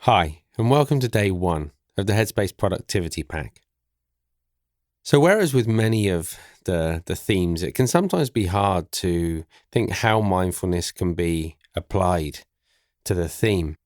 Hi, and welcome to day 1 of the Headspace Productivity Pack. So whereas with many of the themes, it can sometimes be hard to think how mindfulness can be applied to the theme.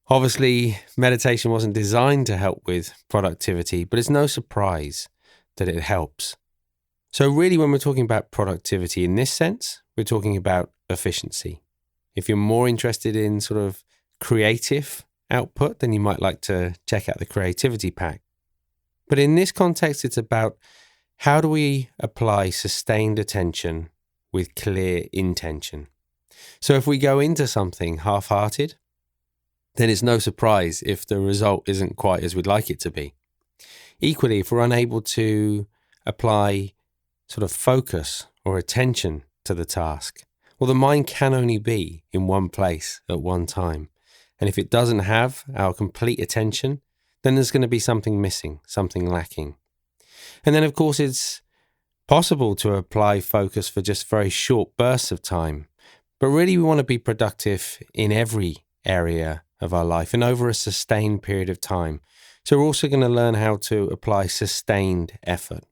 Obviously, meditation wasn't designed to help with productivity, but it's no surprise that it helps. So really, when we're talking about productivity in this sense, we're talking about efficiency. If you're more interested in sort of creative output, then you might like to check out the Creativity Pack. But in this context, it's about how do we apply sustained attention with clear intention. So if we go into something half-hearted, then it's no surprise if the result isn't quite as we'd like it to be. Equally, if we're unable to apply sort of focus or attention to the task, well, the mind can only be in one place at one time. And if it doesn't have our complete attention, then there's going to be something missing, something lacking. And then, of course, it's possible to apply focus for just very short bursts of time. But really, we want to be productive in every area of our life and over a sustained period of time. So we're also going to learn how to apply sustained effort.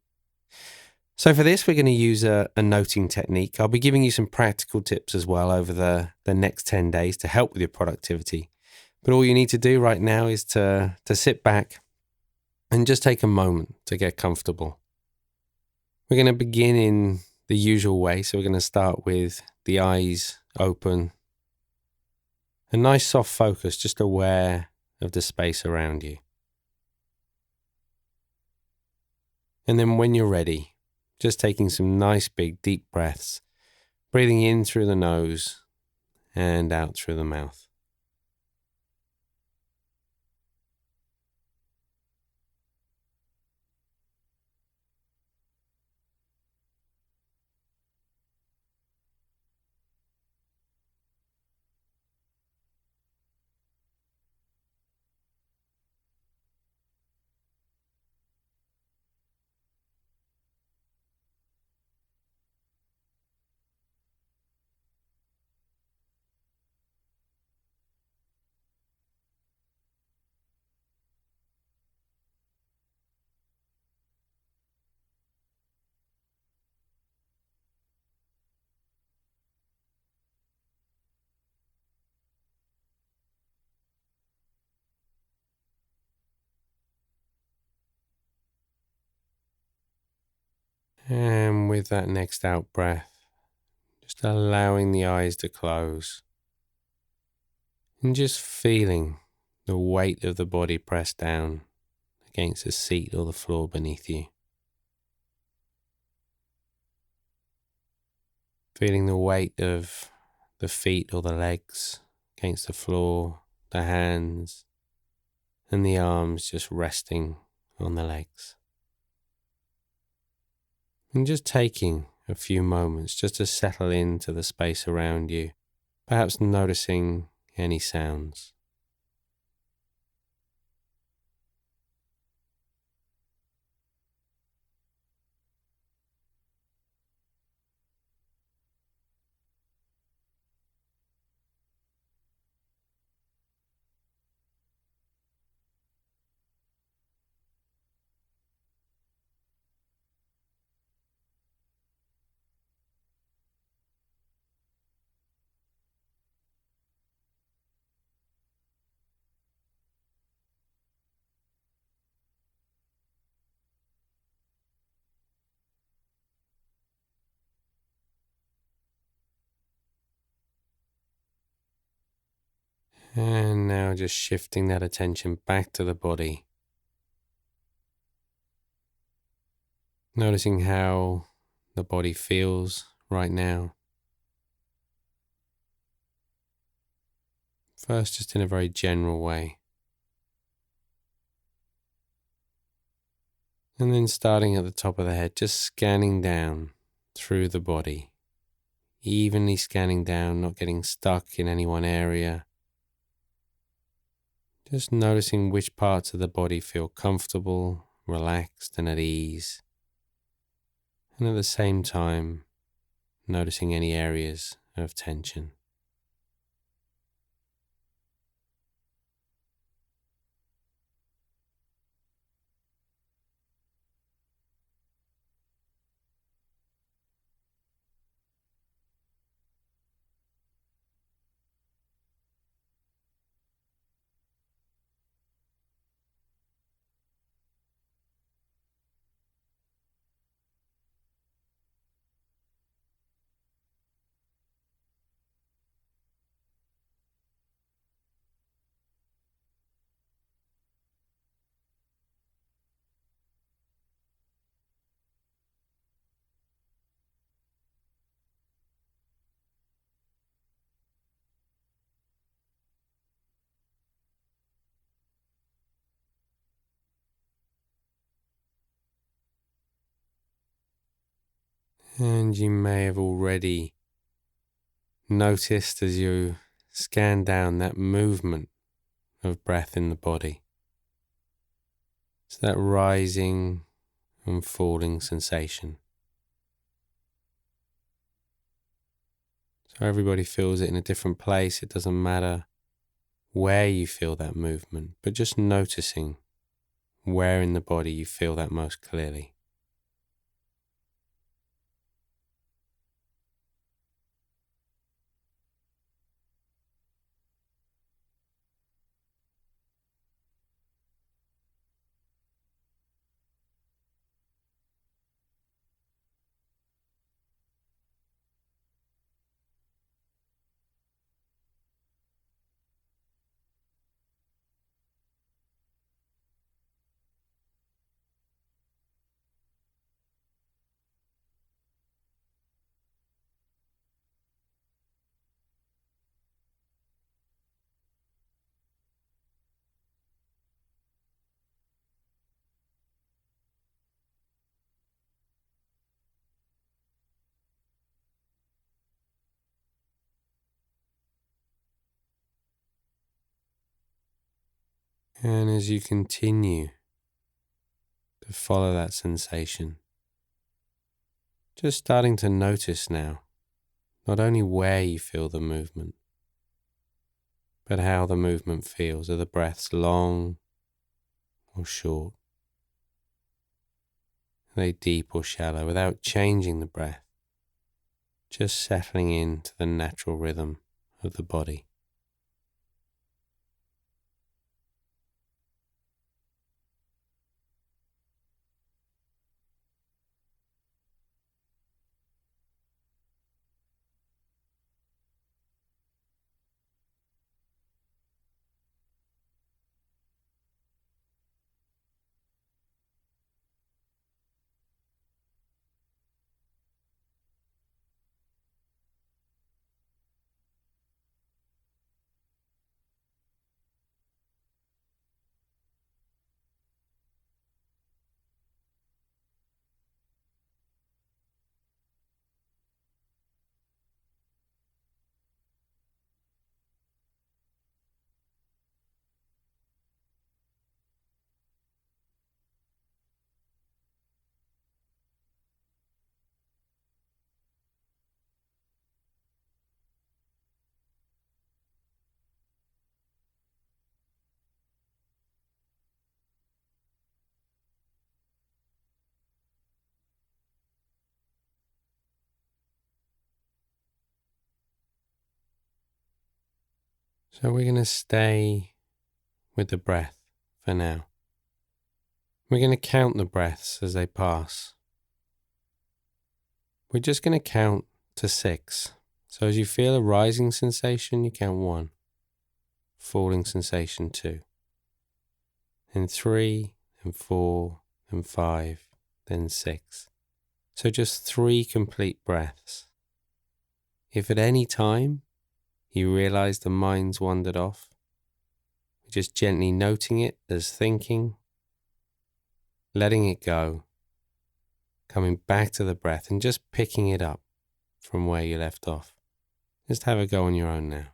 So for this, we're going to use a noting technique. I'll be giving you some practical tips as well over the next 10 days to help with your productivity. But all you need to do right now is to sit back and just take a moment to get comfortable. We're going to begin in the usual way. So we're going to start with the eyes open. A nice soft focus, just aware of the space around you. And then when you're ready, just taking some nice big deep breaths, breathing in through the nose and out through the mouth. And with that next out breath, just allowing the eyes to close and just feeling the weight of the body press down against the seat or the floor beneath you. Feeling the weight of the feet or the legs against the floor, the hands and the arms just resting on the legs. And just taking a few moments just to settle into the space around you, perhaps noticing any sounds. And now just shifting that attention back to the body. Noticing how the body feels right now. First, just in a very general way. And then starting at the top of the head, just scanning down through the body. Evenly scanning down, not getting stuck in any one area. Just noticing which parts of the body feel comfortable, relaxed and at ease. And at the same time, noticing any areas of tension. And you may have already noticed as you scan down that movement of breath in the body. It's that rising and falling sensation. So everybody feels it in a different place. It doesn't matter where you feel that movement, but just noticing where in the body you feel that most clearly. And as you continue to follow that sensation, just starting to notice now, not only where you feel the movement, but how the movement feels. Are the breaths long or short? Are they deep or shallow? Without changing the breath, just settling into the natural rhythm of the body. So we're going to stay with the breath for now. We're going to count the breaths as they pass. We're just going to count to 6. So as you feel a rising sensation, you count 1. Falling sensation 2. Then 3, then 4, then 5, then 6. So just 3 complete breaths. If at any time you realize the mind's wandered off, just gently noting it as thinking, letting it go, coming back to the breath and just picking it up from where you left off. Just have a go on your own now.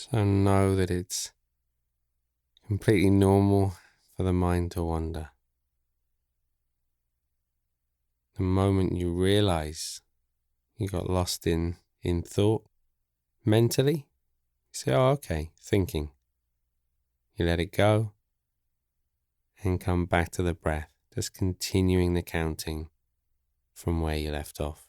So know that it's completely normal for the mind to wander. The moment you realize you got lost in thought mentally, you say, oh, okay, thinking. You let it go and come back to the breath, just continuing the counting from where you left off.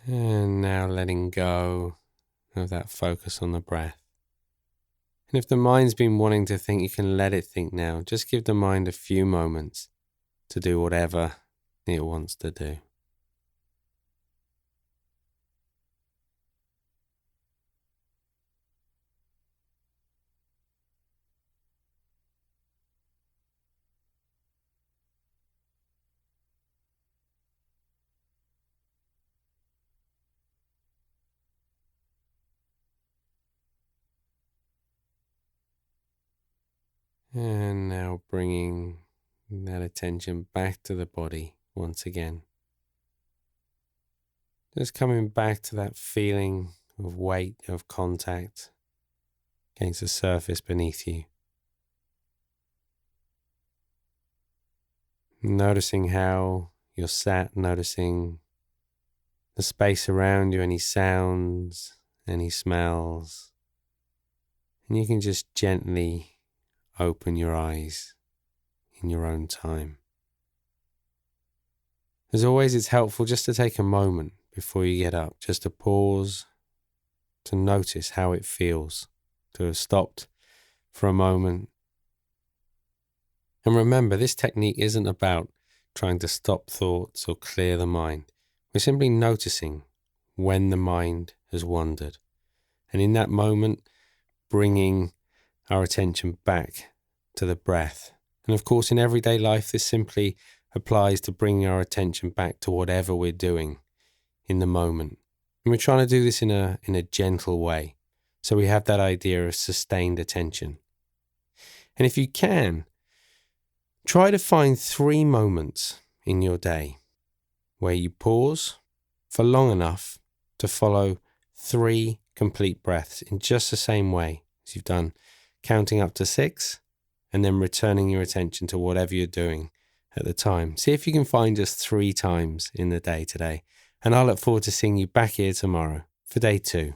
And now letting go of that focus on the breath. And if the mind's been wanting to think, you can let it think now. Just give the mind a few moments to do whatever it wants to do. And now bringing that attention back to the body once again. Just coming back to that feeling of weight, of contact against the surface beneath you. Noticing how you're sat, noticing the space around you, any sounds, any smells. And you can just gently open your eyes in your own time. As always, it's helpful just to take a moment before you get up, just to pause, to notice how it feels, to have stopped for a moment. And remember, this technique isn't about trying to stop thoughts or clear the mind. We're simply noticing when the mind has wandered. And in that moment, bringing our attention back to the breath. And of course, in everyday life, this simply applies to bringing our attention back to whatever we're doing in the moment. And we're trying to do this in a gentle way. So we have that idea of sustained attention. And if you can, try to find 3 moments in your day where you pause for long enough to follow 3 complete breaths in just the same way as you've done, counting up to 6 and then returning your attention to whatever you're doing at the time. See if you can find just 3 times in the day today. And I look forward to seeing you back here tomorrow for day 2.